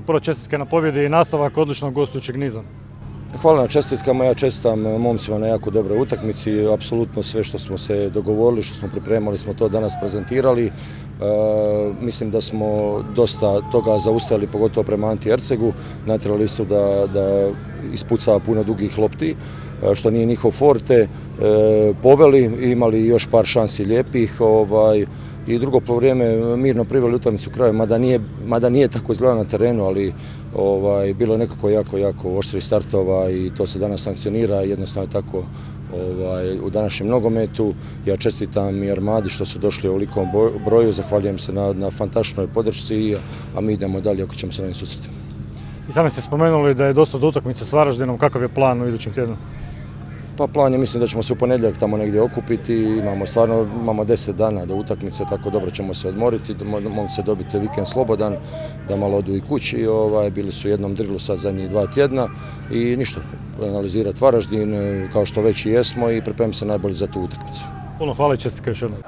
prvo čestitke na pobjedi i nastavak odličnog gostujućeg niza. Hvala na čestitkama, ja čestitam momcima na jako dobroj utakmici, apsolutno sve što smo se dogovorili, što smo pripremali smo to danas prezentirali. Mislim da smo dosta toga zaustavili, pogotovo prema Anti Ercegu, natjerali su da ispuca puno dugih lopti, što nije njihov forte, poveli, imali još par šansi lijepih i drugo poluvrijeme mirno priveli utakmicu kraju, mada nije tako izgledalo na terenu, ali bilo je nekako jako oštri startova i to se danas sankcionira, jednostavno je tako u današnjem nogometu. Ja čestitam i Armadi što su došli u ovolikom broju, zahvaljujem se na fantastičnoj podršci, a mi idemo dalje ako ćemo se na njim susretiti. I sami ste spomenuli da je dosta do utakmice s Varaždinom, kakav je plan u idućem tjednu? Pa plan je, mislim da ćemo se u ponedjeljak tamo negdje okupiti, imamo 10 dana do utakmice, tako dobro ćemo se odmoriti, mogu se dobiti vikend slobodan, da malo odu i kući, bili su u jednom drilu sad zadnjih 2 tjedna i ništa, analizirati Varaždin kao što već i jesmo i pripremiti se najbolje za tu utakmicu. Puno hvala i čestitke još jednom.